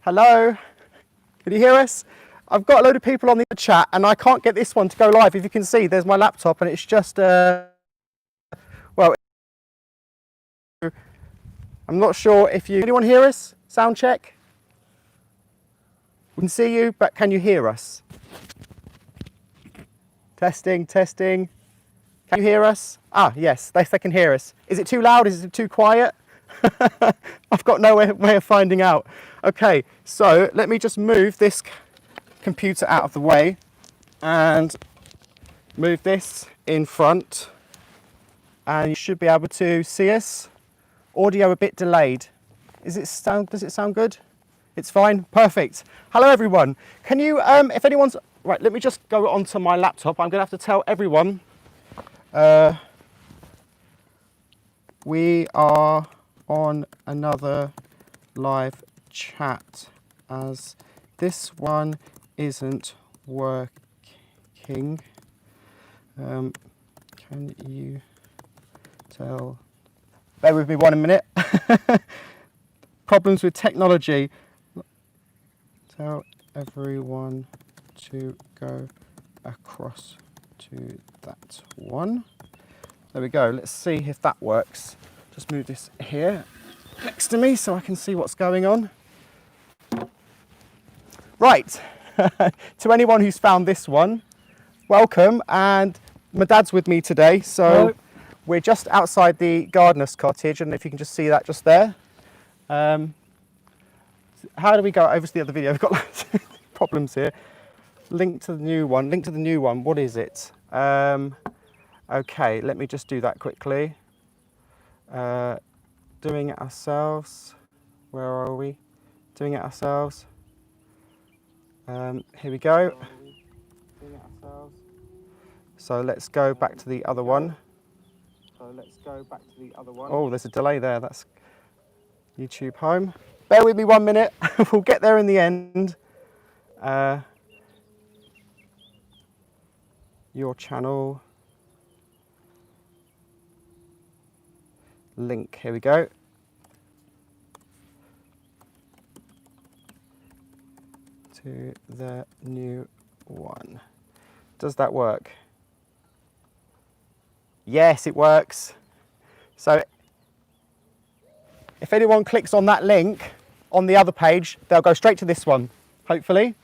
Hello? Can you hear us? I've got a load of people on the chat and I can't get this one to go live. If you can see, there's my laptop and it's just, well, I'm not sure if you... Anyone hear us? Sound check? We can see you, but can you hear us? Testing, testing. Can you hear us? Ah, yes, they can hear us. Is it too loud? Is it too quiet? I've got no way of finding out. Okay, so let me just move this computer out of the way and move this in front, and you should be able to see us. Audio a bit delayed. Does it sound good? It's fine. Perfect. Hello everyone. Can you if anyone's right, let me just go onto my laptop. I'm gonna have to tell everyone we are on another live chat as this one isn't working. Can you tell? Bear with me 1 minute. Problems with technology. Tell everyone to go across to that one. There we go. Let's see if that works. Just move this here next to me so I can see what's going on. Right. To anyone who's found this one, welcome. And my dad's with me today, so hello. We're just outside the gardener's cottage, and if you can just see that just there. How do we go over to the other video? We've got lots of problems here. Link to the new one. Link to the new one. What is it? Okay, let me just do that quickly. Doing it ourselves. Where are we? Doing it ourselves. Here we go. Doing it ourselves. So let's go back to the other one. Oh, there's a delay there. That's YouTube home. Bear with me 1 minute. We'll get there in the end. Your channel. Link. Here we go. To the new one. Does that work? Yes, it works. So if anyone clicks on that link on the other page, they'll go straight to this one, hopefully.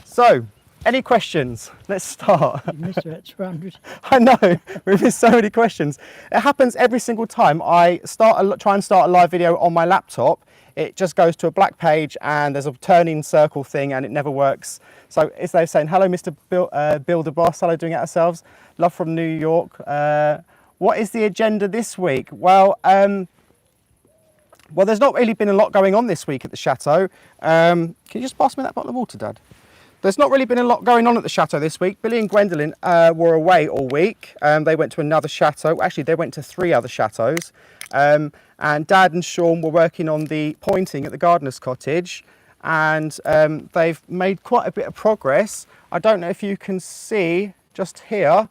So, any questions? Let's start. You missed about 200. I know, we've missed so many questions. It happens every single time I try and start a live video on my laptop. It just goes to a black page and there's a turning circle thing and it never works. So it's they're saying, hello, Mr. Builder Boss, hello, doing it ourselves. Love from New York. What is the agenda this week? Well, there's not really been a lot going on this week at the Chateau. Can you just pass me that bottle of water, Dad? There's not really been a lot going on at the Chateau this week. Billy and Gwendolyn were away all week. They went to another Chateau. Actually, they went to 3 other Chateaus. And Dad and Sean were working on the pointing at the gardener's cottage. And they've made quite a bit of progress. I don't know if you can see just here,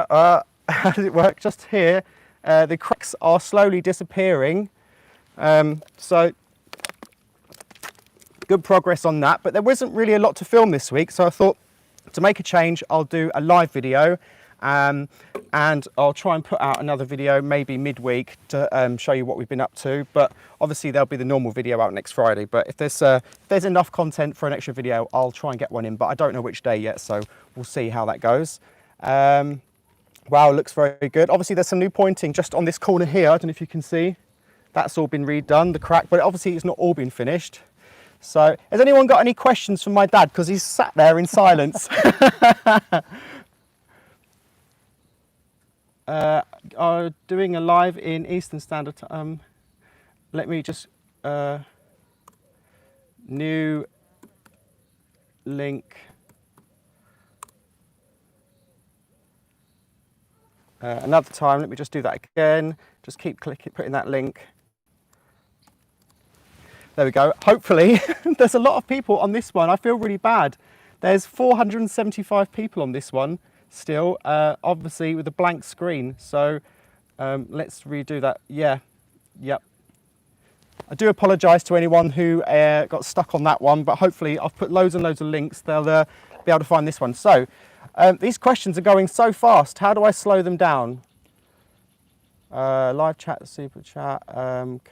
how does it work? Just here, the cracks are slowly disappearing. So good progress on that, but there wasn't really a lot to film this week, so I thought to make a change I'll do a live video and I'll try and put out another video maybe midweek to show you what we've been up to, but obviously there'll be the normal video out next Friday. But if there's enough content for an extra video, I'll try and get one in, but I don't know which day yet, so we'll see how that goes. Wow, looks very good. Obviously there's some new pointing just on this corner here. I don't know if you can see, that's all been redone, the crack, but obviously it's not all been finished. So, has anyone got any questions from my dad? Because he's sat there in silence. Doing a live in Eastern Standard Time. Let me just new link. Another time. Let me just do that again. Just keep clicking, putting that link. There we go. Hopefully, there's a lot of people on this one. I feel really bad. There's 475 people on this one still, obviously with a blank screen. So let's redo that. Yeah, yep. I do apologise to anyone who got stuck on that one, but hopefully I've put loads and loads of links. They'll be able to find this one. So these questions are going so fast. How do I slow them down? Live chat, super chat,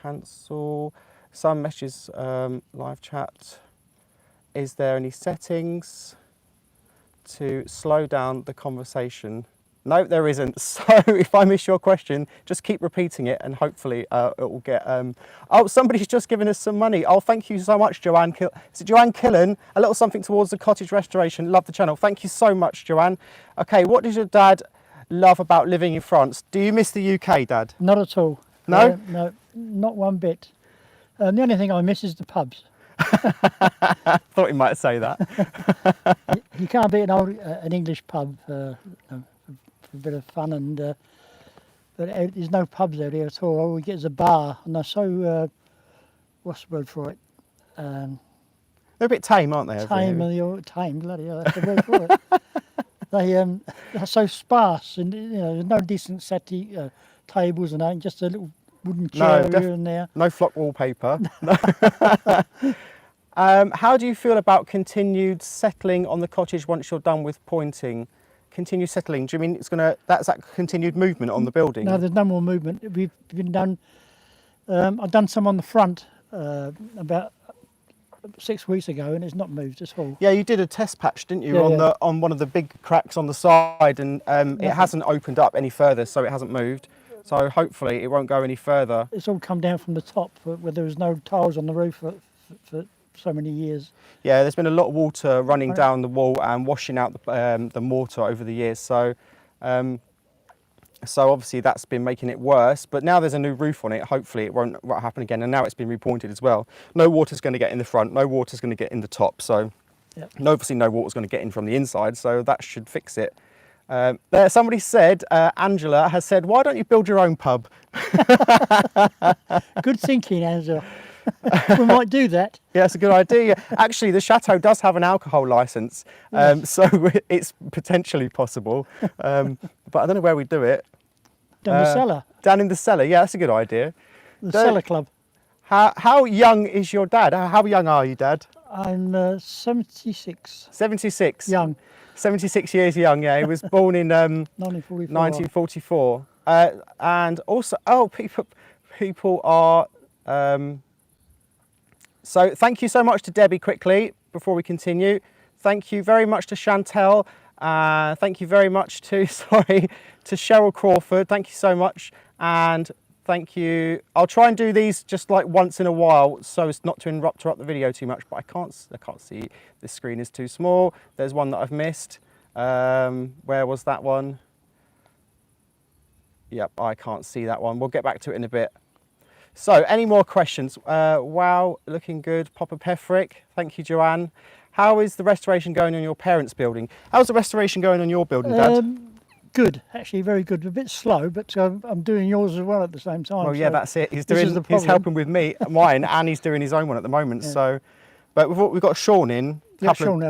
cancel. Some messages, live chat. Is there any settings to slow down the conversation? No, there isn't. So if I miss your question, just keep repeating it and hopefully it will get... Oh, somebody's just given us some money. Oh, thank you so much, Joanne. Is it Joanne Killen? A little something towards the cottage restoration. Love the channel. Thank you so much, Joanne. Okay, what does your dad love about living in France? Do you miss the UK, Dad? Not at all. No? No, not one bit. The only thing I miss is the pubs. Thought you might say that. You can't beat an English pub for a bit of fun, and but there's no pubs out here at all. All we get is a bar, and they're so what's the word for it? They're a bit tame, aren't they? Tame, bloody hell, that's the word for it. They're so sparse, and there's no decent tables and that, just a little wooden chair here and there. No flock wallpaper. How do you feel about continued settling on the cottage once you're done with pointing? Continue settling, do you mean that's that continued movement on the building? No, there's no more movement. We've been done, I've done some on the front about 6 weeks ago, and it's not moved at all. Yeah, you did a test patch, didn't you, on one of the big cracks on the side, and it hasn't opened up any further, so it hasn't moved. So hopefully it won't go any further. It's all come down from the top where there was no tiles on the roof for so many years. Yeah, there's been a lot of water running down the wall and washing out the mortar over the years. So obviously that's been making it worse. But now there's a new roof on it. Hopefully it won't happen again. And now it's been repointed as well. No water's going to get in the front. No water's going to get in the top. So obviously no water's going to get in from the inside. So that should fix it. Somebody said, Angela has said, why don't you build your own pub? Good thinking, Angela. We might do that. Yeah, that's a good idea. Actually, the Chateau does have an alcohol licence, so it's potentially possible. But I don't know where we do it. Down the cellar. Down in the cellar, yeah, that's a good idea. The cellar club. How young is your dad? How young are you, Dad? I'm 76. 76? Young. 76 years young, yeah. He was born in 1944. And also, people are... So thank you so much to Debbie quickly before we continue. Thank you very much to Chantel. Thank you very much to Cheryl Crawford. Thank you so much. And thank you. I'll try and do these just like once in a while so as not to interrupt the video too much, but I can't see. The screen is too small. There's one that I've missed. Where was that one? Yep, I can't see that one. We'll get back to it in a bit. So, any more questions? Wow, looking good. Papa Pefrick, thank you, Joanne. How is the restoration going on your parents' building? How's the restoration going on your building, Dad? Good, actually very good. A bit slow, but I'm doing yours as well at the same time. Well, yeah, that's it. He's helping with mine, and he's doing his own one at the moment. Yeah. So, but we've got Sean in.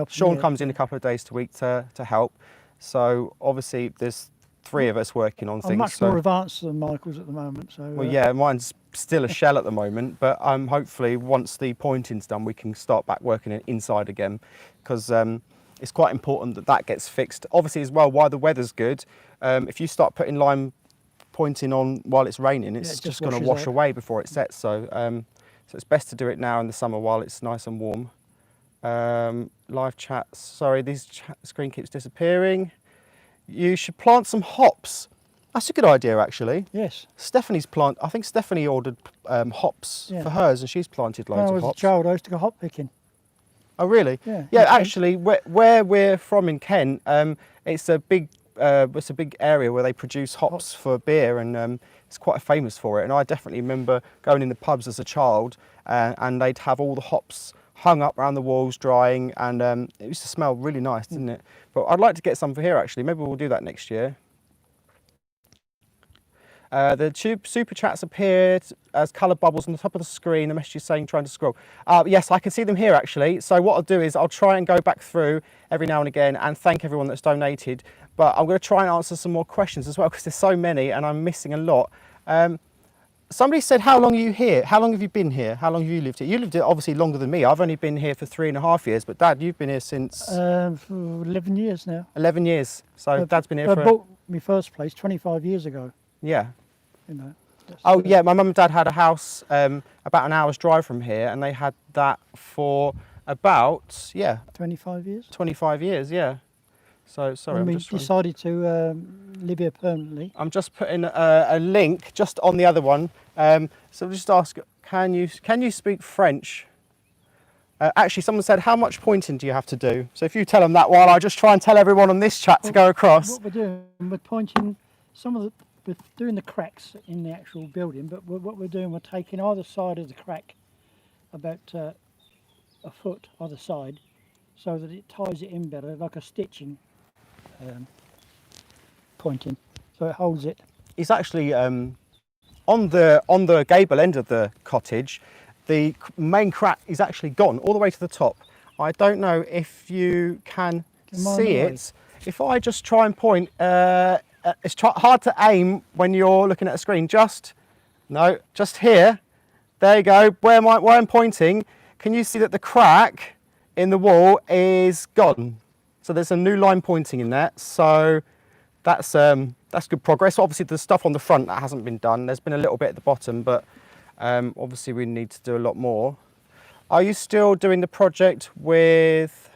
Sean comes in a couple of days a week to help. So obviously there's 3 of us working on things. I'm much more advanced than Michael's at the moment. So well, yeah, mine's still a shell at the moment, but hopefully once the pointing's done, we can start back working it inside again, because it's quite important that gets fixed. Obviously as well, while the weather's good, if you start putting lime pointing on while it's raining, it's just going to wash away before it sets. So so it's best to do it now in the summer while it's nice and warm. Live chat, sorry, screen keeps disappearing. You should plant some hops. That's a good idea, actually. Yes. I think Stephanie ordered hops for hers, and she's planted loads of hops. When I was a child, I used to go hop picking. Oh, really? Yeah. Yeah, actually, where we're from in Kent, it's a big area where they produce hops for beer, and it's quite famous for it. And I definitely remember going in the pubs as a child, and they'd have all the hops hung up around the walls drying, and it used to smell really nice, didn't it? But I'd like to get some for here, actually. Maybe we'll do that next year. The super chats appeared as colour bubbles on the top of the screen. The message is saying trying to scroll. Yes, I can see them here, actually. So what I'll do is I'll try and go back through every now and again and thank everyone that's donated. But I'm going to try and answer some more questions as well, because there's so many and I'm missing a lot. somebody said, how long are you here? How long have you been here? How long have you lived here? You lived here obviously longer than me. I've only been here for 3.5 years, but Dad, you've been here since For 11 years now. 11 years. So Dad's been here I for, bought my first place 25 years ago, yeah. you know. That's, Oh yeah, my mum and dad had a house about an hour's drive from here, and they had that for about 25 years. 25 years, yeah. So sorry, And I'm we just trying- decided to live here permanently. I'm just putting a link just on the other one. So just ask, can you speak French? Actually, someone said, how much pointing do you have to do? So if you tell them that while I just try and tell everyone on this chat to go across. What we're doing, we're pointing we're doing the cracks in the actual building, but what we're doing, we're taking either side of the crack about a foot either side, so that it ties it in better, like a stitching pointing, so it holds it. It's actually on the gable end of the cottage, the main crack is actually gone all the way to the top. I don't know if you can see it. If I just try and point, it's hard to aim when you're looking at a screen. Just here. There you go. Where I'm pointing, can you see that the crack in the wall is gone? So there's a new line pointing in there. So that's good progress. Obviously, there's stuff on the front that hasn't been done. There's been a little bit at the bottom, but obviously we need to do a lot more. Are you still doing the project with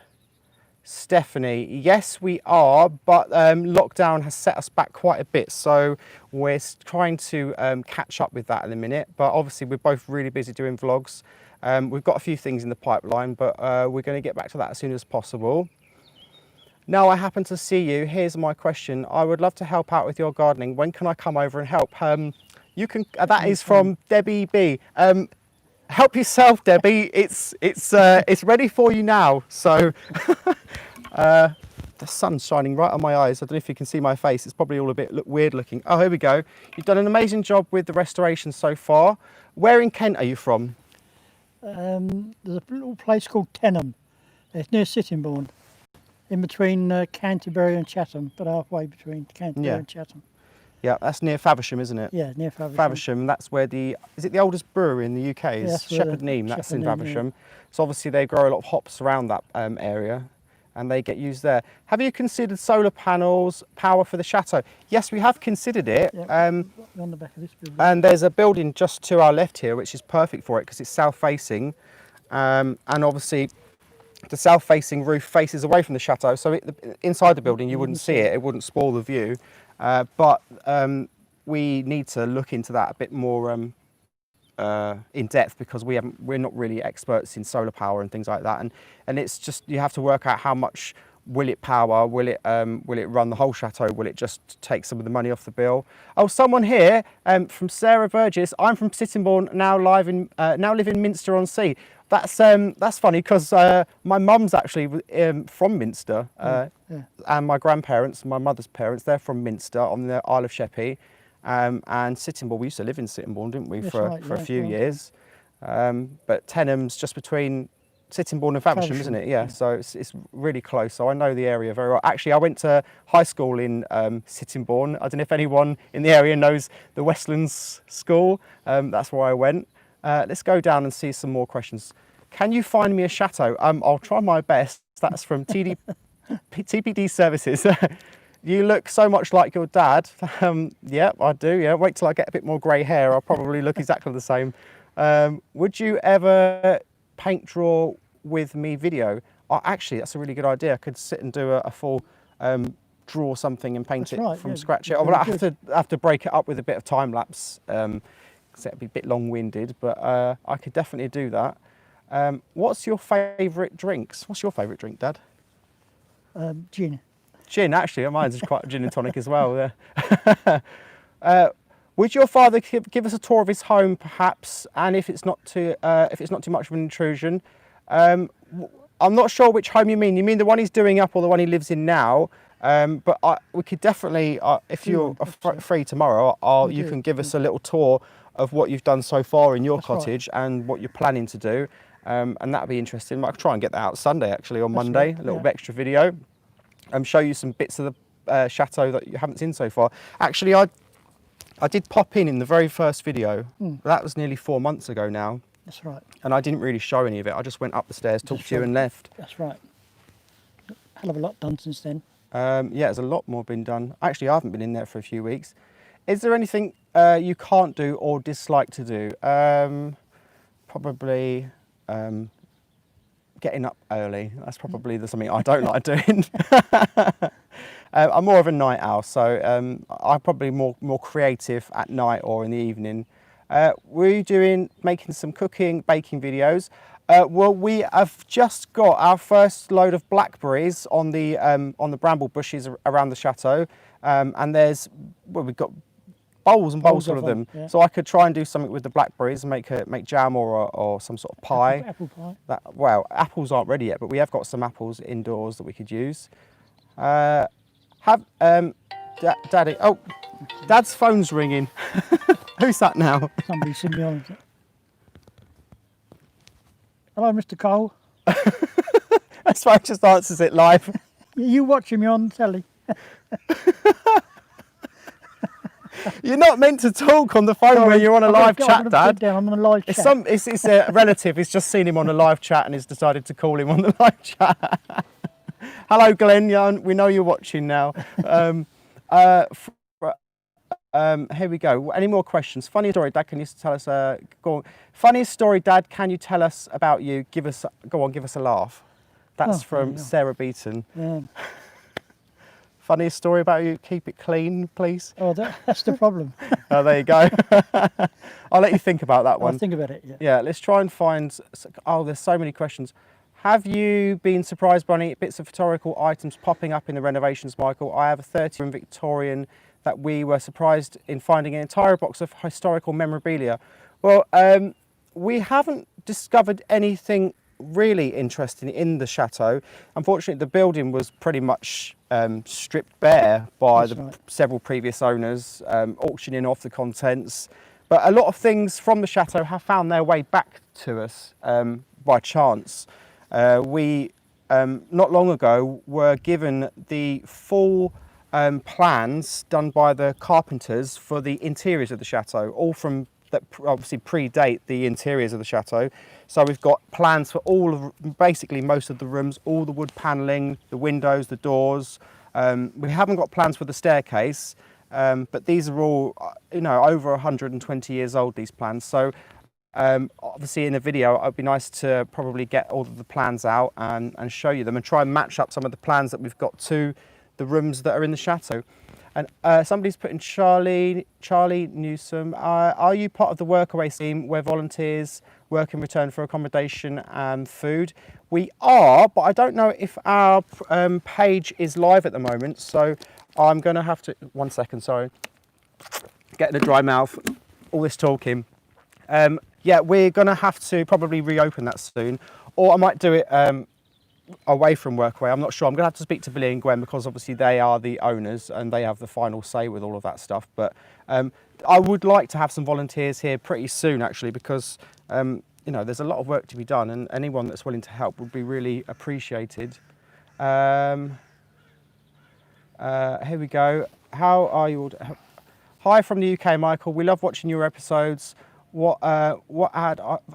Stephanie? Yes, we are, but lockdown has set us back quite a bit, so we're trying to catch up with that in a minute. But obviously we're both really busy doing vlogs. We've got a few things in the pipeline, but we're going to get back to that as soon as possible. Now I happen to see you. Here's my question. I would love to help out with your gardening. When can I come over and help? You can. That is from Debbie B. Help yourself, Debbie. It's ready for you now. So the sun's shining right on my eyes. I don't know if you can see my face. It's probably all a bit weird looking. Oh, here we go. You've done an amazing job with the restoration so far. Where in Kent are you from? There's a little place called Tenham. It's near Sittingbourne, in between Canterbury and Chatham, but halfway between Canterbury and Chatham. Yeah, that's near Faversham, isn't it? Yeah, near Faversham. Faversham, that's where is it the oldest brewery in the UK? Yeah, Is Shepherd Neame, that's in Faversham. Yeah. So obviously they grow a lot of hops around that area and they get used there. Have you considered solar panels, power for the chateau? Yes, we have considered it. Yeah, on the back of this building. And there's a building just to our left here, which is perfect for it because it's south facing. And obviously the south facing roof faces away from the chateau. So inside the building, you wouldn't see it. It wouldn't spoil the view. But we need to look into that a bit more in depth because we're not really experts in solar power and things like that. And it's just, you have to work out how much will it power, will it run the whole chateau, will it just take some of the money off the bill? Oh, someone here from Sarah Burgess. I'm from Sittingbourne, now live in Minster on Sea. That's funny because my mum's actually from Minster, and my grandparents, my mother's parents, they're from Minster on the Isle of Sheppey, and Sittingbourne. We used to live in Sittingbourne, didn't we, for a few years? But Tenham's just between Sittingbourne and Faversham, isn't it? Yeah, so it's really close. So I know the area very well. Actually, I went to high school in Sittingbourne. I don't know if anyone in the area knows the Westlands School. That's where I went. Let's go down and see some more questions. Can you find me a chateau? I'll try my best. That's from TPD Services. You look so much like your dad. Yeah, I do. Yeah, wait till I get a bit more grey hair. I'll probably look exactly the same. Would you ever paint draw with me video? Actually, that's a really good idea. I could sit and do a full draw something and paint from scratch. But I have to break it up with a bit of time lapse. So it'd be a bit long-winded, but I could definitely do that. What's your favourite drinks? What's your favourite drink, Dad? Gin. Gin, actually. Mine's is quite gin and tonic as well. Would your father give us a tour of his home, perhaps? And if it's not too much of an intrusion, I'm not sure which home you mean. You mean the one he's doing up or the one he lives in now? But we could definitely, if you're free tomorrow, you can give us a little tour of what you've done so far in your cottage and what you're planning to do, and that'd be interesting. I could try and get that out Sunday, actually, or Monday, a little bit extra video, and show you some bits of the chateau that you haven't seen so far. Actually, I did pop in the very first video. That was nearly 4 months ago now. That's right. And I didn't really show any of it. I just went up the stairs, talked to you and left. That's right. Hell of a lot done since then. Yeah, there's a lot more been done. Actually, I haven't been in there for a few weeks. Is there anything you can't do or dislike to do? Probably getting up early. That's probably something I don't like doing. I'm more of a night owl, so I'm probably more creative at night or in the evening. We're making some cooking, baking videos. Well, we have just got our first load of blackberries on the bramble bushes around the chateau, and we've got bowls and bowls full of them. Yeah. So I could try and do something with the blackberries and make jam or some sort of pie. Apple pie. Well, apples aren't ready yet, but we have got some apples indoors that we could use. Daddy, oh, Dad's phone's ringing. Who's that now? Somebody's seen me on. Hello, Mr. Cole. That's why it just answers it live. You watching me on telly? You're not meant to talk on the phone when you're on a live chat, Dad. I'm on a live chat. It's a relative. He's just seen him on a live chat and has decided to call him on the live chat. Hello, Glenn. Yeah, we know you're watching now. Here we go. Any more questions? Funny story, Dad. Can you tell us? Go on. Funniest story, Dad. Can you tell us about you? Give us a laugh. That's from Sarah Beaton. Yeah. Funniest story about you? Keep it clean, please. Oh, that's the problem. Oh, there you go. I'll let you think about that one. I'll think about it. Yeah. Yeah. Let's try and find. Oh, there's so many questions. Have you been surprised by any bits of historical items popping up in the renovations, Michael? I have a 30-room Victorian that we were surprised in finding an entire box of historical memorabilia. Well, we haven't discovered anything really interesting in the chateau. Unfortunately, the building was pretty much stripped bare by several previous owners, auctioning off the contents. But a lot of things from the chateau have found their way back to us by chance. We, not long ago, were given the full plans done by the carpenters for the interiors of the chateau, all from that obviously predate the interiors of the chateau. So we've got plans for basically most of the rooms, all the wood panelling, the windows, the doors. We haven't got plans for the staircase, but these are all, over 120 years old, these plans. So obviously in a video, it'd be nice to probably get all of the plans out and show you them and try and match up some of the plans that we've got to the rooms that are in the chateau. And somebody's put in Charlie Newsom. Are you part of the workaway scheme where volunteers work in return for accommodation and food? We are, but I don't know if our page is live at the moment. So I'm going to have to, 1 second, sorry. Getting a dry mouth, all this talking. Yeah, we're going to have to probably reopen that soon. Or I might do it away from workaway. I'm not sure. I'm going to have to speak to Billy and Gwen because obviously they are the owners and they have the final say with all of that stuff. But I would like to have some volunteers here pretty soon, actually, because there's a lot of work to be done, and anyone that's willing to help would be really appreciated. Here we go. How are you all? Hi from the UK, Michael. We love watching your episodes. What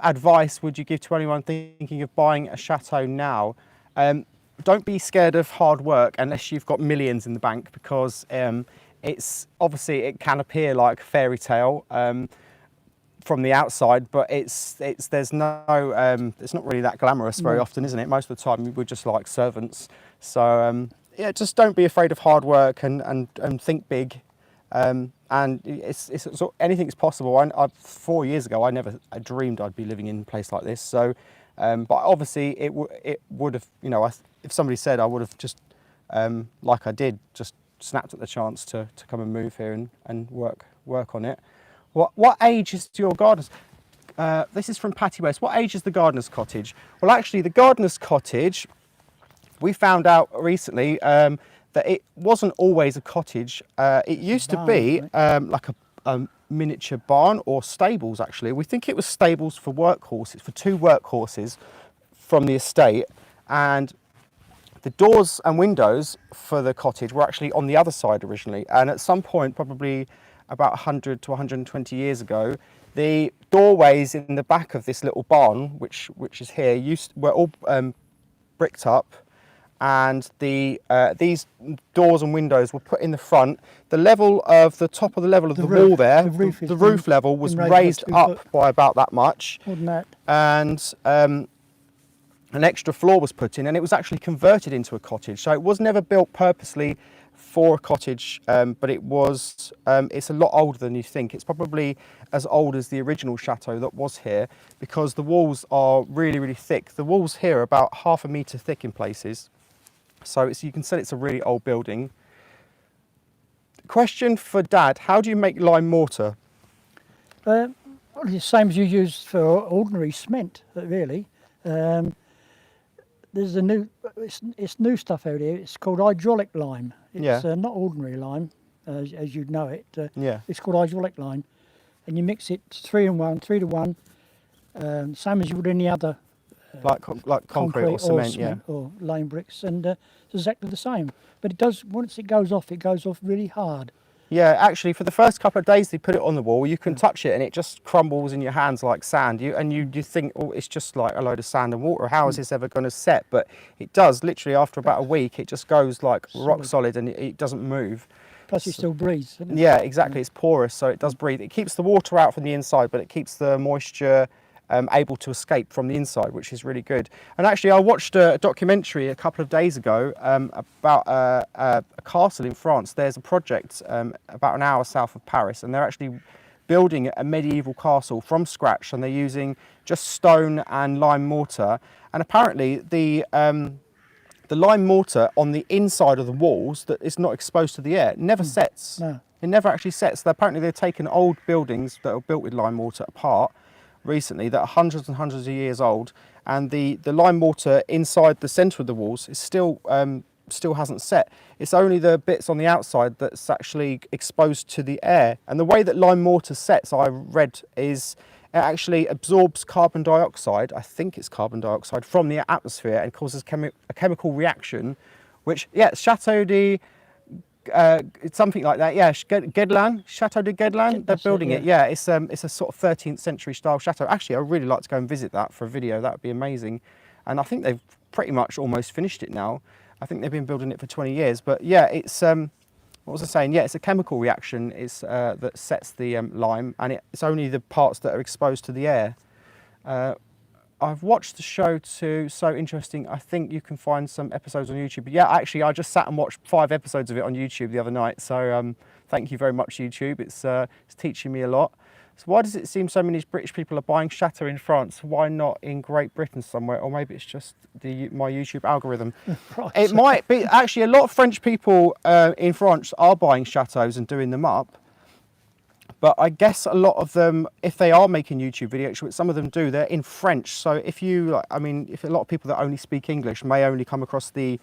advice would you give to anyone thinking of buying a chateau now? Don't be scared of hard work unless you've got millions in the bank, because it's obviously, it can appear like a fairy tale from the outside, but it's not really that glamorous very often, isn't it? Most of the time we're just like servants. So yeah, just don't be afraid of hard work and think big. And anything's possible. 4 years ago, I dreamed I'd be living in a place like this. So, but obviously it would have, if somebody said, I would have just, like I did, just snapped at the chance to come and move here and work on it. What age is your gardener's? This is from Patty West. What age is the gardener's cottage? Well, actually, the gardener's cottage, we found out recently that it wasn't always a cottage. It used to be like a miniature barn or stables, actually. We think it was stables for workhorses, for 2 workhorses from the estate. And the doors and windows for the cottage were actually on the other side originally. And at some point, probably about 100 to 120 years ago. The doorways in the back of this little barn, which is here, were all bricked up, and these doors and windows were put in the front. The level of the top of the level of the wall there, the roof level was raised up by about that much, more than that. and an extra floor was put in, and it was actually converted into a cottage. So it was never built purposely for a cottage, but it's a lot older than you think. It's probably as old as the original chateau that was here, because the walls are really, really thick. The walls here are about 1/2 metre thick in places. So you can see it's a really old building. Question for Dad, how do you make lime mortar? Well, the same as you use for ordinary cement, really. There's it's new stuff out here. It's called hydraulic lime. It's not ordinary lime, as you'd know it. It's called hydraulic lime, and you mix it 3 to 1, same as you would any other like concrete or cement, or lime bricks, and it's exactly the same. But it does, once it goes off really hard. Yeah, actually, for the first couple of days they put it on the wall, you can touch it and it just crumbles in your hands like sand. You think, oh, it's just like a load of sand and water. How is this ever going to set? But it does. Literally, after about a week, it just goes like rock solid, and it doesn't move. Plus, it still breathes. Doesn't it? Yeah, exactly. It's porous, so it does breathe. It keeps the water out from the inside, but it keeps the moisture able to escape from the inside, which is really good. And actually, I watched a documentary a couple of days ago about a castle in France. There's a project about an hour south of Paris, and they're actually building a medieval castle from scratch, and they're using just stone and lime mortar. And apparently the lime mortar on the inside of the walls that is not exposed to the air never sets. No. It never actually sets. Apparently they've taken old buildings that are built with lime mortar apart recently that are hundreds and hundreds of years old, and the lime mortar inside the centre of the walls is still hasn't set. It's only the bits on the outside that's actually exposed to the air. And the way that lime mortar sets, I read, is it actually absorbs carbon dioxide, I think it's carbon dioxide, from the atmosphere, and causes a chemical reaction, which, Chateau de it's something like that, Guesdelin, Chateau de Guesdelin, they're building it. It's a sort of 13th century style chateau. Actually, I'd really like to go and visit that for a video. That would be amazing. And I think they've pretty much almost finished it now. I think they've been building it for 20 years. But it's what was I saying? It's a chemical reaction that sets the lime, and it's only the parts that are exposed to the air. I've watched the show too, so interesting. I think you can find some episodes on YouTube. But actually, I just sat and watched 5 episodes of it on YouTube the other night. So thank you very much, YouTube. It's teaching me a lot. So why does it seem so many British people are buying Chateau in France? Why not in Great Britain somewhere? Or maybe it's just my YouTube algorithm. Right. It might be. Actually, a lot of French people in France are buying chateaus and doing them up. But I guess a lot of them, if they are making YouTube videos, which some of them do, they're in French. So if if a lot of people that only speak English may only come across the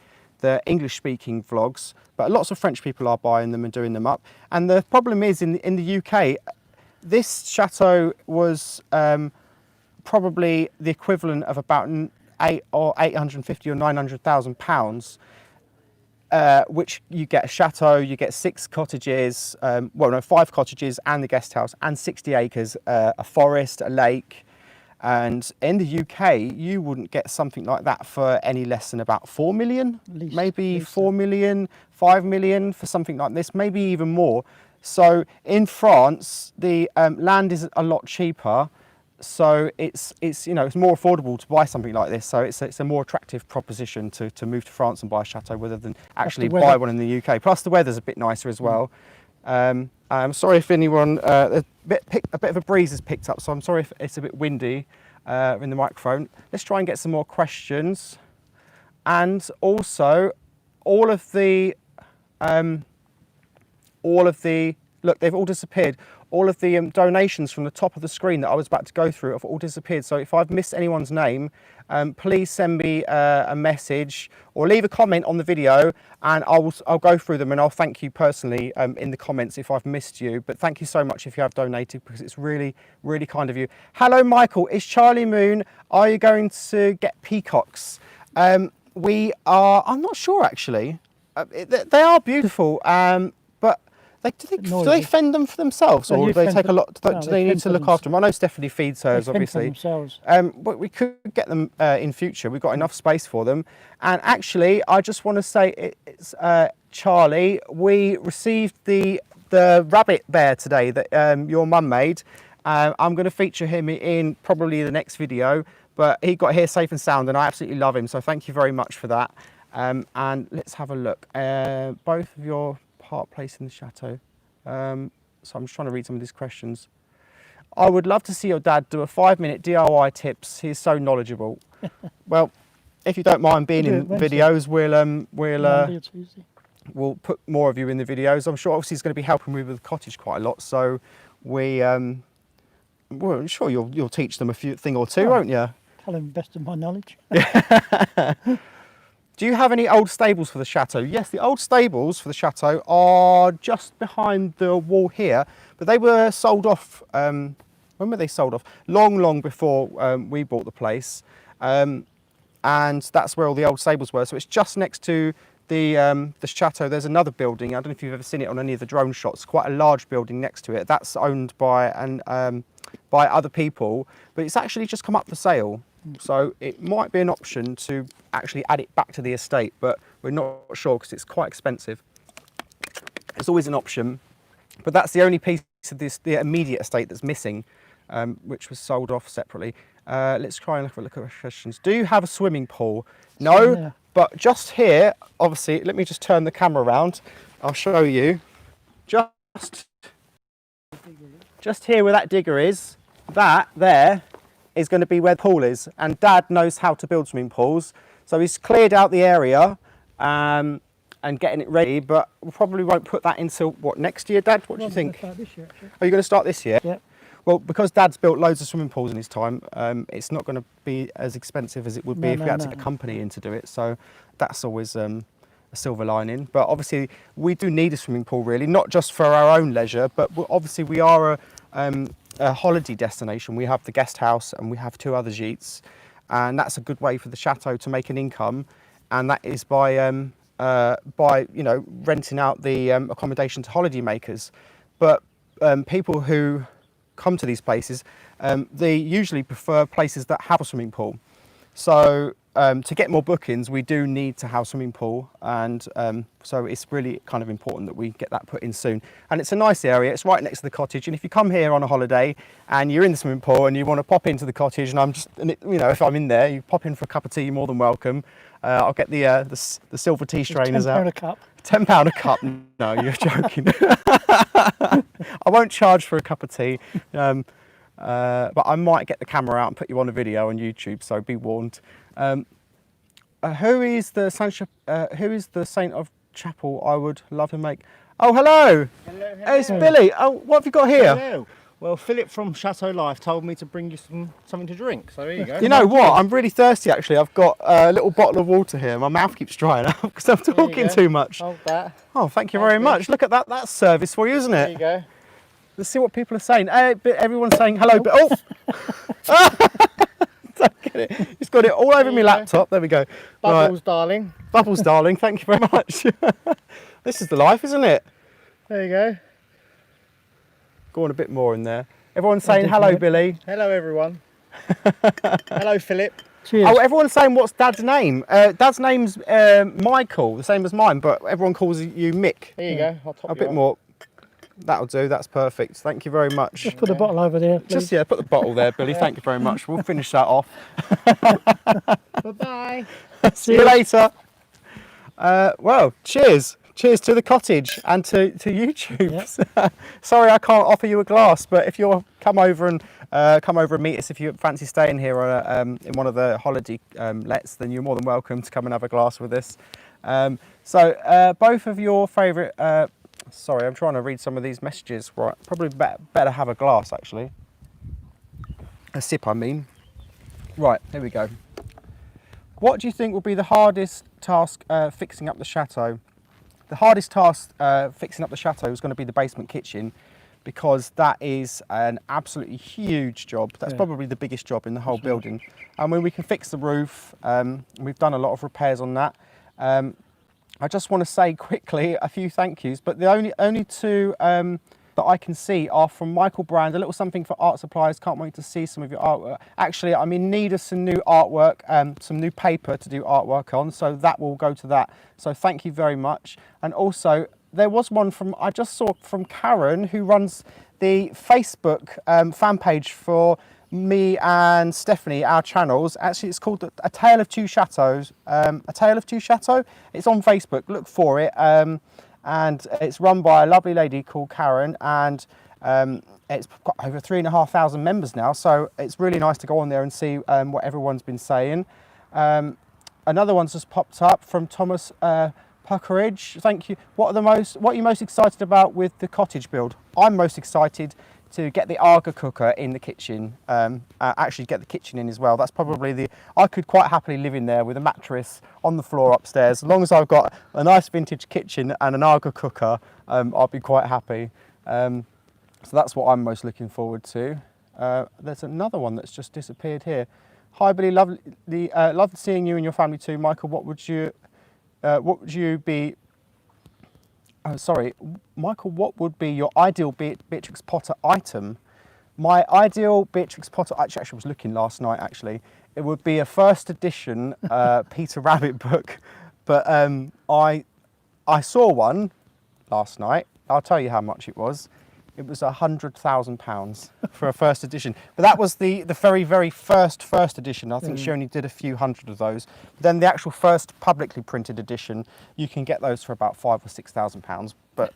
English-speaking vlogs, but lots of French people are buying them and doing them up. And the problem is, in the UK, this chateau was probably the equivalent of about £850,000 or £900,000. Which you get a chateau, you get 6 cottages, 5 cottages and the guest house, and 60 acres, a forest, a lake. And in the UK, you wouldn't get something like that for any less than about 4 million, maybe 4 million, 5 million for something like this, maybe even more. So in France, the land is a lot cheaper. So it's more affordable to buy something like this. So it's a more attractive proposition to move to France and buy a chateau rather than actually buy one in the UK. Plus the weather's a bit nicer as well. I'm sorry if anyone a bit of a breeze has picked up, so I'm sorry if it's a bit windy in the microphone. Let's try and get some more questions. And also, all of the look, they've all disappeared. All of the donations from the top of the screen that I was about to go through have all disappeared. So if I've missed anyone's name, please send me a message or leave a comment on the video, and I'll go through them and I'll thank you personally in the comments if I've missed you. But thank you so much if you have donated, because it's really, really kind of you. Hello, Michael. Is Charlie Moon? Are you going to get peacocks? I'm not sure actually. They are beautiful. But Do they fend them for themselves, They or do do they fend take for- a lot? no, Do they they need fend to for look after them? I know Stephanie feeds hers, They fend for obviously. themselves. But we could get them in future. We've got enough space for them. And actually, I just want to say, it's Charlie. We received the rabbit bear today that your mum made. I'm going to feature him in probably the next video. But he got here safe and sound, and I absolutely love him. So thank you very much for that. And let's have a look. Both of your part place in the chateau. So I'm just trying to read some of these questions. I would love to see your dad do a 5-minute DIY tips. He's so knowledgeable. Well, if you don't mind being in videos, we'll put more of you in the videos. I'm sure obviously he's going to be helping me with the cottage quite a lot. So well, I'm sure you'll teach them a thing or two, won't you? Tell him best of my knowledge. Do you have any old stables for the chateau? Yes, the old stables for the chateau are just behind the wall here, but they were sold off. When were they sold off? Long before we bought the place, and that's where all the old stables were. So it's just next to the chateau. There's another building. I don't know if you've ever seen it on any of the drone shots. Quite a large building next to it. That's owned by by other people, but it's actually just come up for sale. So it might be an option to actually add it back to the estate, but we're not sure because it's quite expensive. It's always an option, but that's the only piece of the immediate estate that's missing, which was sold off separately. Let's try and look at questions. Do you have a swimming pool? No, but just here, obviously, let me just turn the camera around. I'll show you. Just here where that digger is, that there is going to be where the pool is, and Dad knows how to build swimming pools, so he's cleared out the area and getting it ready, but we probably won't put that until what, next year, Dad? What do you think? This year, actually. Are you going to start this year? Yeah. Well, because Dad's built loads of swimming pools in his time, it's not going to be as expensive as it would be if we had to get a company in to do it, so that's always a silver lining. But obviously we do need a swimming pool, really, not just for our own leisure, but obviously we are a holiday destination. We have the guest house and we have 2 other gîtes, and that's a good way for the chateau to make an income, and that is by you know, renting out the accommodation to holiday makers. But people who come to these places, they usually prefer places that have a swimming pool. So to get more bookings, we do need to have a swimming pool, and so it's really kind of important that we get that put in soon. And it's a nice area, it's right next to the cottage, and if you come here on a holiday and you're in the swimming pool and you want to pop into the cottage, and you know, if I'm in there, you pop in for a cup of tea, you're more than welcome. I'll get the silver tea strainers out. £10 a cup. £10 a cup? No, you're joking. I won't charge for a cup of tea. But I might get the camera out and put you on a video on YouTube, so be warned. Who is the saint of Chapel I would love to make? Oh, hello! Hello. It's Billy. Oh, what have you got here? Hello. Well, Philip from Chateau Life told me to bring you something to drink, so there you go. You know what? I'm really thirsty, actually. I've got a little bottle of water here. My mouth keeps drying up because I'm talking too much. Hold that. Oh, thank you very much. Look at that. That's service for you, isn't it? There you go. Let's see what people are saying. Everyone's saying hello. Oh! Don't get it. It's got it all over my laptop. There we go. Bubbles, Right. darling. Bubbles, darling. Thank you very much. This is the life, isn't it? There you go. Go on a bit more in there. Everyone's saying hello, Billy. Hello, everyone. Hello, Philip. Cheers. Oh, everyone's saying what's Dad's name? Dad's name's Michael, the same as mine, but everyone calls you Mick. There you go. I'll top A you bit up. more. That'll do. That's perfect. Thank you very much. Just put the bottle over there, please. Just, yeah, put the bottle there, Billy. Thank you very much. We'll finish that off. Bye-bye. See you later. Well, cheers. Cheers to the cottage and to YouTube. Yep. Sorry I can't offer you a glass, but if you'll come over and meet us, if you fancy staying here in one of the holiday lets, then you're more than welcome to come and have a glass with us. So both of your favourite... sorry, I'm trying to read some of these messages. Right, probably better have a glass, actually. A sip, I mean. Right, here we go. What do you think will be the hardest task fixing up the chateau? The hardest task fixing up the chateau is going to be the basement kitchen, because that is an absolutely huge job. That's probably the biggest job in the whole building. And when we can fix the roof, we've done a lot of repairs on that. I just want to say quickly a few thank yous, but the only two that I can see are from Michael Brand, a little something for art supplies. Can't wait to see some of your artwork. Actually, I'm in need of some new artwork, some new paper to do artwork on, so that will go to that. So thank you very much. And also, there was one I just saw from Karen, who runs the Facebook fan page for me and Stephanie, our channels. Actually, it's called A Tale of Two Chateaus. A Tale of Two Chateau. It's on Facebook. Look for it. And it's run by a lovely lady called Karen, and it's got over 3,500 members now. So it's really nice to go on there and see what everyone's been saying. Another one's just popped up from Thomas Puckeridge. Thank you. What are you most excited about with the cottage build? I'm most excited to get the Arga cooker in the kitchen, actually get the kitchen in as well. That's probably I could quite happily live in there with a mattress on the floor upstairs. As long as I've got a nice vintage kitchen and an Arga cooker, I'll be quite happy. So that's what I'm most looking forward to. There's another one that's just disappeared here. Hi Billy, lovely seeing you and your family too. Michael, what would you be, oh, sorry, Michael, what would be your ideal Beatrix Potter item? My ideal Beatrix Potter, actually I was looking last night actually, it would be a first edition Peter Rabbit book, but I saw one last night. I'll tell you how much it was. It was £100,000 for a first edition. But that was the very, very first edition. I think she only did a few hundred of those. But then the actual first publicly printed edition, you can get those for about £5,000 or £6,000. But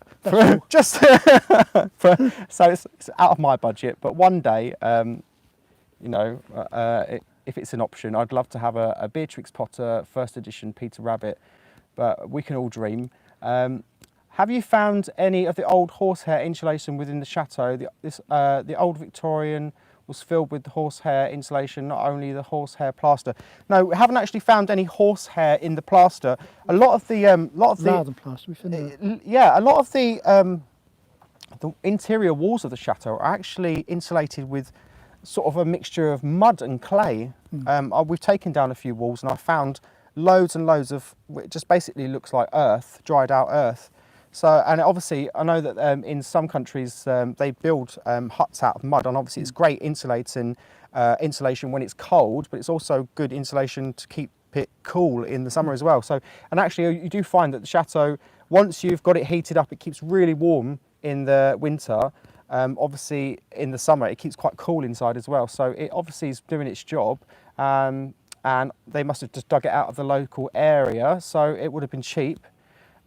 so it's out of my budget. But one day, you know, if it's an option, I'd love to have a Beatrix Potter first edition Peter Rabbit. But we can all dream. Have you found any of the old horsehair insulation within the chateau? The old Victorian was filled with horsehair insulation, not only the horsehair plaster. No, we haven't actually found any horsehair in the plaster. A lot of the plaster. We found a lot of the interior walls of the chateau are actually insulated with sort of a mixture of mud and clay. We've taken down a few walls and I found loads and loads of, it just basically looks like earth, dried out earth. So, and obviously, I know that in some countries they build huts out of mud, and obviously it's great insulation when it's cold, but it's also good insulation to keep it cool in the summer as well. So, and actually, you do find that the chateau, once you've got it heated up, it keeps really warm in the winter. Obviously, in the summer, it keeps quite cool inside as well. So, it obviously is doing its job. And they must have just dug it out of the local area, so it would have been cheap.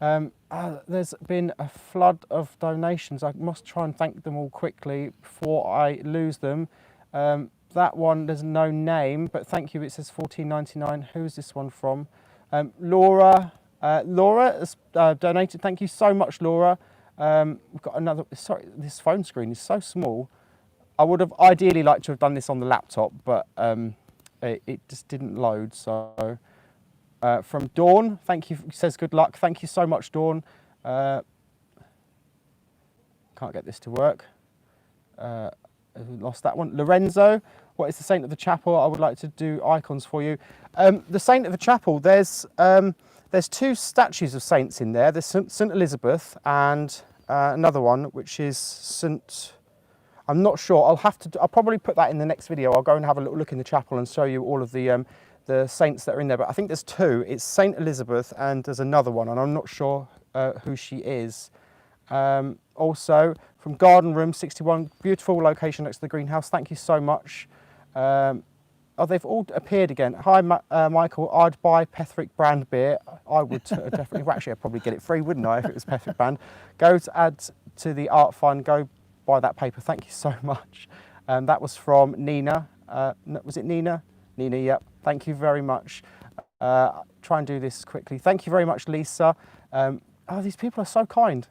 There's been a flood of donations. I must try and thank them all quickly before I lose them. That one, there's no name, but thank you. It says $14.99. Who's this one from? Laura. Laura has donated. Thank you so much, Laura. We've got another. Sorry, this phone screen is so small. I would have ideally liked to have done this on the laptop, but it just didn't load. So. From Dawn, thank you, says good luck. Thank you so much, Dawn. Can't get this to work. Lost that one. Lorenzo, what is the saint of the chapel? I would like to do icons for you. The saint of the chapel, there's two statues of saints in there. There's St. Elizabeth and another one, which is St. I'm not sure. I'll probably put that in the next video. I'll go and have a little look in the chapel and show you all of the saints that are in there, but I think there's two. It's St. Elizabeth and there's another one, and I'm not sure who she is. Also, from Garden Room 61, beautiful location next to the greenhouse. Thank you so much. Oh, they've all appeared again. Hi, Michael. I'd buy Petherick brand beer. I would definitely. Well, actually, I'd probably get it free, wouldn't I, if it was Petherick brand? Go to add to the art fund. Go buy that paper. Thank you so much. That was from Nina. Was it Nina? Nina, yep. Thank you very much. Try and do this quickly. Thank you very much, Lisa. Oh, these people are so kind.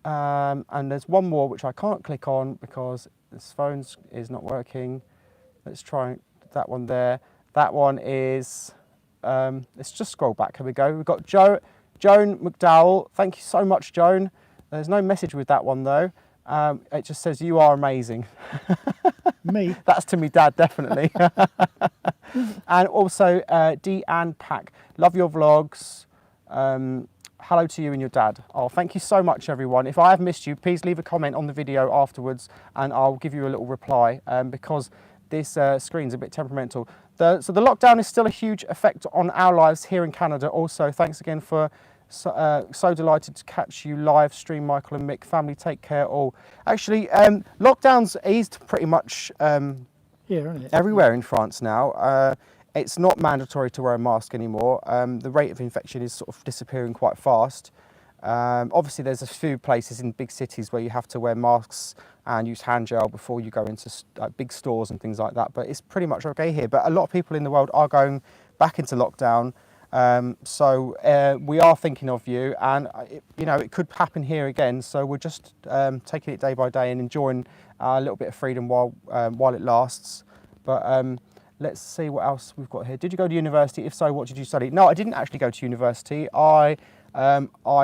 And there's one more which I can't click on because this phone is not working. Let's try that one there. That one is, let's just scroll back. Here we go. We've got Joan McDowell. Thank you so much, Joan. There's no message with that one though. It just says, you are amazing. Me? That's to me dad, definitely. And also Deanne Pack. Love your vlogs. Hello to you and your dad. Oh, thank you so much, everyone. If I have missed you, please leave a comment on the video afterwards and I'll give you a little reply because this screen's a bit temperamental. So the lockdown is still a huge effect on our lives here in Canada. Also, thanks again for so delighted to catch you live stream, Michael and Mick. Family, take care all. Actually, lockdown's eased pretty much everywhere in France now. It's not mandatory to wear a mask anymore. The rate of infection is sort of disappearing quite fast. Obviously, there's a few places in big cities where you have to wear masks and use hand gel before you go into big stores and things like that. But it's pretty much okay here. But a lot of people in the world are going back into lockdown. So we are thinking of you, and it could happen here again. So we're just taking it day by day and enjoying a little bit of freedom while it lasts. But let's see what else we've got here. Did you go to university? If so, what did you study? No, I didn't actually go to university. I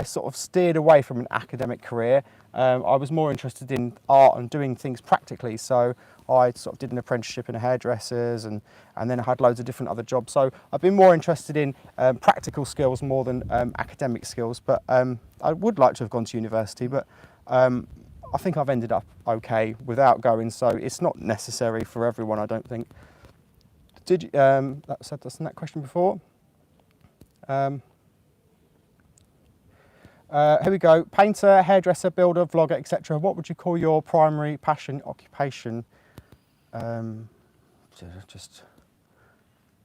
sort of steered away from an academic career. I was more interested in art and doing things practically. So I sort of did an apprenticeship in a hairdresser's and then I had loads of different other jobs. So I've been more interested in practical skills more than academic skills. But I would like to have gone to university, but I think I've ended up okay without going. So it's not necessary for everyone, I don't think. Did you, that's that question before. Here we go. Painter, hairdresser, builder, vlogger, etc. What would you call your primary passion, occupation?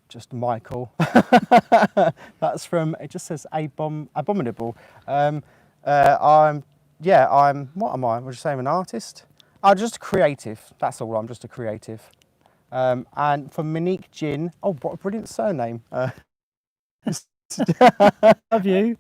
Just Michael. That's from, it just says abominable. What am I? Would you say I'm an artist? I'm just a creative. That's all, I'm just a creative. And for Monique Jin, oh, what a brilliant surname. Love you.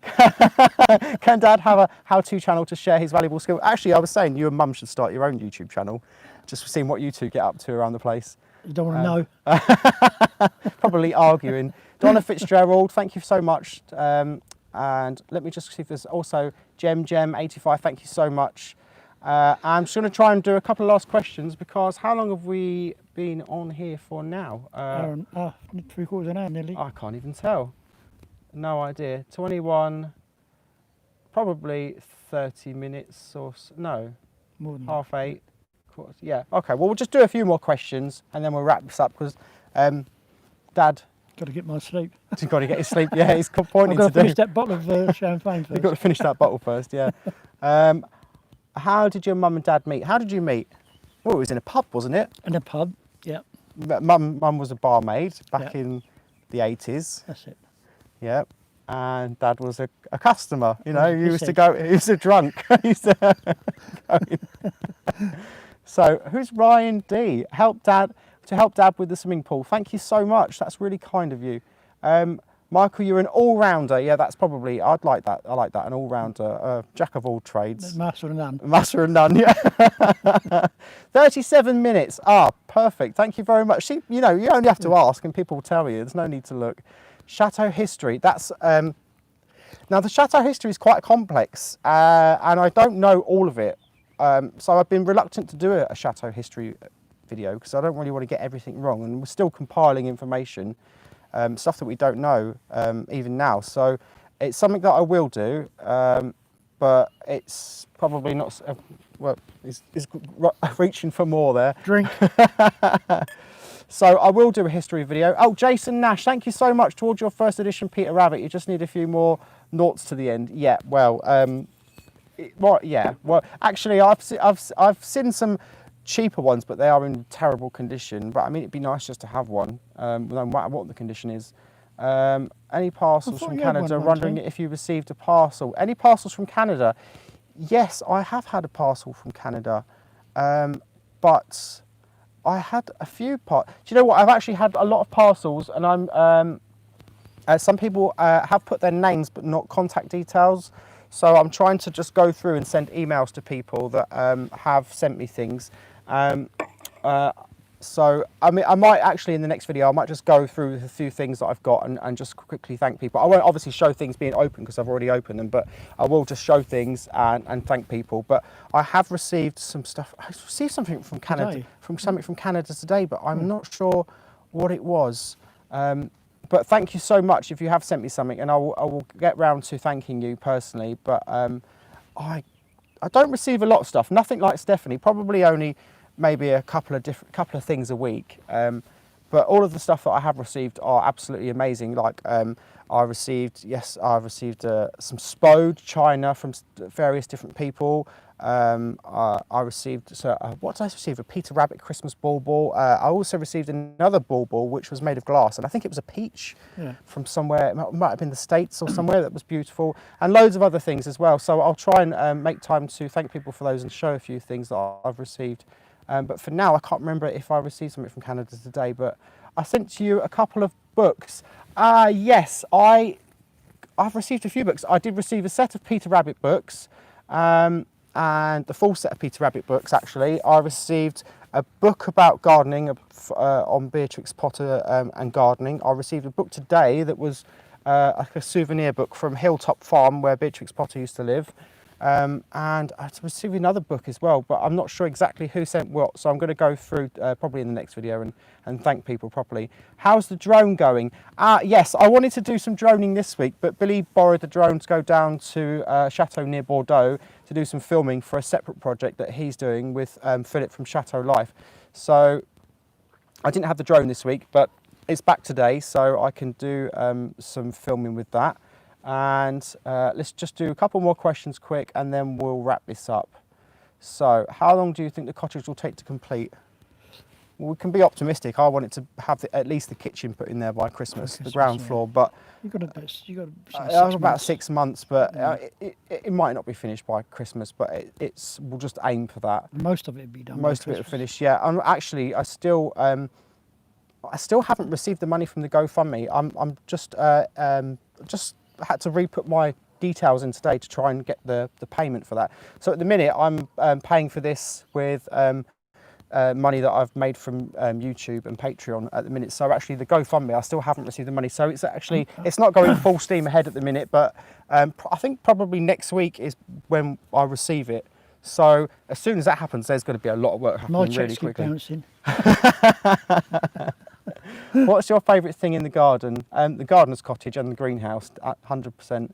Can Dad have a how-to channel to share his valuable skill? Actually, I was saying you and Mum should start your own YouTube channel, just for seeing what you two get up to around the place. You don't want to know. Probably arguing. Donna Fitzgerald, thank you so much. And let me just see if there's also Gem85, thank you so much. I'm just going to try and do a couple of last questions because how long have we been on here for now? 3/4 of an hour nearly. I can't even tell. No idea. 21, probably 30 minutes or so. No, More than half 8. Yeah, okay. Well, we'll just do a few more questions and then we'll wrap this up because Dad... Got to get my sleep. He's got to get his sleep. Yeah, he's pointing I've got to to finish do. that bottle of champagne first. You've got to finish that bottle first, yeah. How did your mum and dad meet? How did you meet? Well, it was in a pub, wasn't it? In a pub, yeah. Mum was a barmaid back in the 80s. That's it. Yeah. And Dad was a customer, you know, Yeah, he used to go, he was a drunk. He used to go in. So, who's Ryan D? To help Dad with the swimming pool. Thank you so much. That's really kind of you. Michael, you're an all-rounder. Yeah, that's probably, I'd like that. I like that, an all-rounder, jack of all trades. Master of none. Master of none, yeah. 37 minutes. Ah, perfect. Thank you very much. See, you know, you only have to ask and people will tell you. There's no need to look. Chateau history. That's now the Chateau history is quite complex, and I don't know all of it. So I've been reluctant to do a Chateau history video because I don't really want to get everything wrong, and we're still compiling information, stuff that we don't know even now. So it's something that I will do, but it's probably not. Well, it's reaching for more there. Drink. So I will do a history video. Oh, Jason Nash, thank you so much. Towards your first edition Peter Rabbit, you just need a few more noughts to the end. Yeah, well, well, actually, I've seen some cheaper ones, but they are in terrible condition. But I mean, it'd be nice just to have one, no matter what the condition is. Any parcels from Canada? Wondering if you received a parcel. Any parcels from Canada? Yes, I have had a parcel from Canada, but I had a few Do you know what? I've actually had a lot of parcels, and I'm. Some people have put their names but not contact details. So I'm trying to just go through and send emails to people that have sent me things. So I mean, I might actually in the next video, I might just go through a few things that I've got and just quickly thank people. I won't obviously show things being open because I've already opened them, but I will just show things and thank people. But I have received some stuff. I received something from Canada, from Canada today, but I'm not sure what it was. but thank you so much if you have sent me something, and I will get round to thanking you personally. But I don't receive a lot of stuff. Nothing like Stephanie. Probably only maybe a couple of things a week. But all of the stuff that I have received are absolutely amazing. Like I've received some Spode china from various different people. I received, what did I receive? A Peter Rabbit Christmas bauble. I also received another bauble which was made of glass, and I think it was a peach from somewhere. It might have been the States or somewhere. That was beautiful, and loads of other things as well. So I'll try and make time to thank people for those and show a few things that I've received. But for now, I can't remember if I received something from Canada today. But I sent you a couple of books. Yes, I've received a few books. I did receive a set of Peter Rabbit books. And the full set of Peter Rabbit books, actually. I received a book about gardening on Beatrix Potter and gardening. I received a book today that was like a souvenir book from Hilltop Farm, where Beatrix Potter used to live. And I received another book as well, but I'm not sure exactly who sent what, so I'm going to go through probably in the next video and thank people properly. How's the drone going? Yes, I wanted to do some droning this week, but Billy borrowed the drone to go down to Chateau near Bordeaux to do some filming for a separate project that he's doing with Philip from Chateau Life. So I didn't have the drone this week, but it's back today, so I can do some filming with that. And let's just do a couple more questions quick, and then we'll wrap this up. So how long do you think the cottage will take to complete? Well, we can be optimistic. I want it to have at least the kitchen put in there by Christmas, the ground floor. But you got about 6 months, but it might not be finished by Christmas. But we'll just aim for that. Most of it will be done. Most of it will finish. Yeah. And actually, I still haven't received the money from the GoFundMe. I'm just had to re-put my details in today to try and get the payment for that. So at the minute, I'm paying for this with money that I've made from YouTube and Patreon at the minute. So actually the GoFundMe, I still haven't received the money. So it's actually, it's not going full steam ahead at the minute, but I think probably next week is when I receive it. So as soon as that happens, there's going to be a lot of work happening really quickly. What's your favourite thing in the garden? The gardener's cottage and the greenhouse, 100%.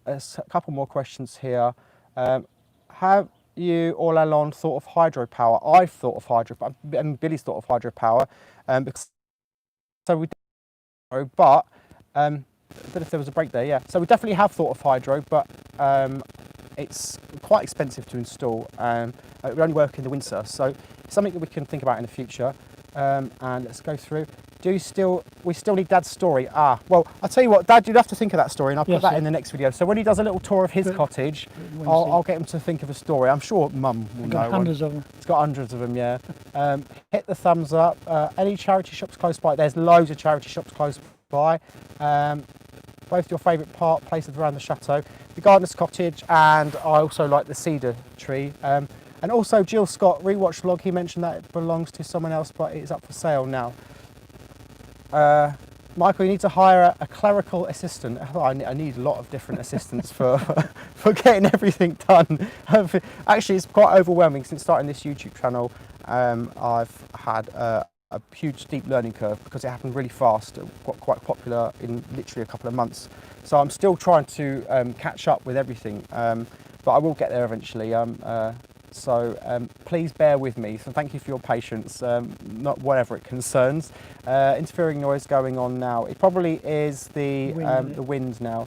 There's a couple more questions here. Have you all along thought of hydropower? I've thought of hydropower, and Billy's thought of hydropower. Because, so we, but I don't know if there was a break there. Yeah, so we definitely have thought of hydro, but it's quite expensive to install. We only work in the winter, so it's something that we can think about in the future. And let's go through. We still need Dad's story? Well, I'll tell you what, Dad, you'd have to think of that story, and I'll put that in the next video. So when he does a little tour of his cottage, I'll get him to think of a story. I'm sure Mum will know. Got hundreds of them. It's got hundreds of them, yeah. Hit the thumbs up. Any charity shops close by? There's loads of charity shops close by. Both your favourite places around the chateau, the gardener's cottage, and I also like the cedar tree. And also Jill Scott, rewatch vlog, he mentioned that it belongs to someone else, but it is up for sale now. Michael, you need to hire a clerical assistant. Oh, I need a lot of different assistants for getting everything done. Actually, it's quite overwhelming. Since starting this YouTube channel, I've had a huge, deep learning curve because it happened really fast. It got quite popular in literally a couple of months. So I'm still trying to catch up with everything, but I will get there eventually. So please bear with me. So thank you for your patience, not whatever it concerns. Interfering noise going on now. It probably is the wind now.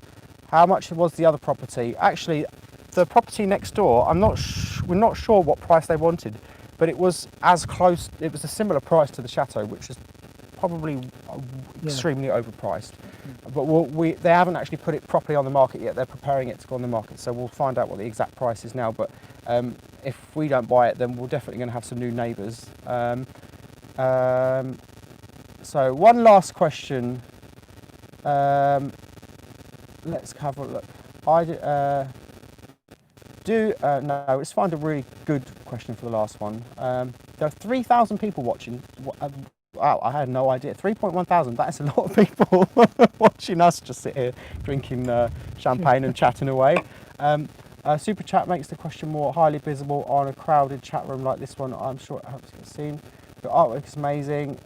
How much was the other property? Actually, the property next door, we're not sure what price they wanted, but it was as close, it was a similar price to the chateau, which is probably extremely overpriced. But they haven't actually put it properly on the market yet. They're preparing it to go on the market, so we'll find out what the exact price is now. But if we don't buy it, then we're definitely going to have some new neighbours. So one last question. Let's have a look. No, let's find a really good question for the last one. There are 3,000 people watching. Wow, I had no idea. 3.1 thousand, that's a lot of people watching us just sit here drinking champagne and chatting away. Super chat makes the question more highly visible on a crowded chat room like this one. I'm sure it helps get seen. The artwork is amazing.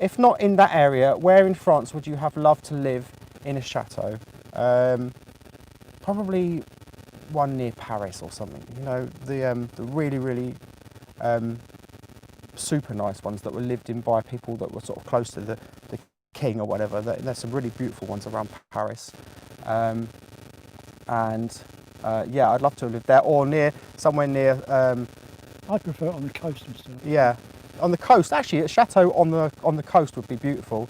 if not in that area, where in France would you have loved to live in a chateau? Probably one near Paris or something. You know, the really, really super nice ones that were lived in by people that were sort of close to the king or whatever. There's some really beautiful ones around Paris. Yeah, I'd love to live there, or somewhere near. I prefer it on the coast and stuff. Yeah, on the coast. Actually, a chateau on the coast would be beautiful.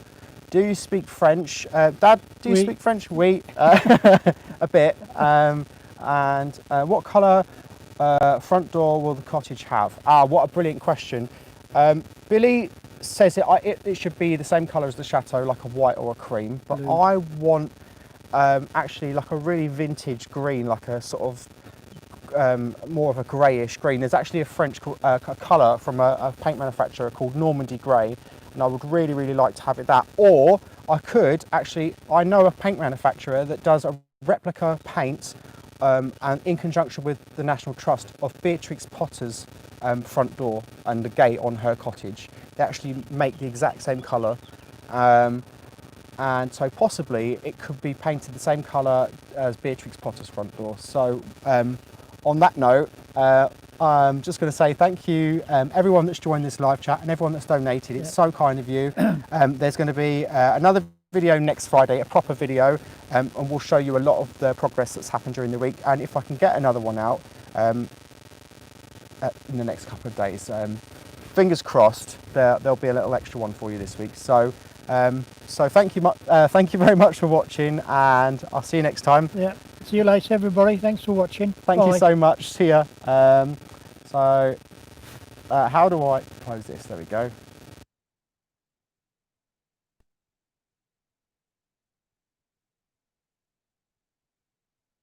Do you speak French, Dad? Do you Oui. speak French? Oui, a bit. What colour front door will the cottage have? Ah, what a brilliant question. Billy says it should be the same colour as the chateau, like a white or a cream. But Blue. I want actually like a really vintage green, like a sort of more of a greyish green. There's actually a French colour from a paint manufacturer called Normandy Grey, and I would really, really like to have it that. Or I could actually, I know a paint manufacturer that does a replica paint, and in conjunction with the National Trust, of Beatrix Potter's front door and the gate on her cottage. They actually make the exact same colour. And so possibly it could be painted the same colour as Beatrix Potter's front door. So on that note, I'm just going to say thank you everyone that's joined this live chat and everyone that's donated. It's so kind of you. There's going to be another video next Friday, a proper video, and we'll show you a lot of the progress that's happened during the week. And if I can get another one out in the next couple of days, fingers crossed, there'll be a little extra one for you this week. So thank you very much for watching, and I'll see you next time. Yeah. See you later, everybody. Thanks for watching. Thank Bye. you so much. See ya. How do I close this? There we go.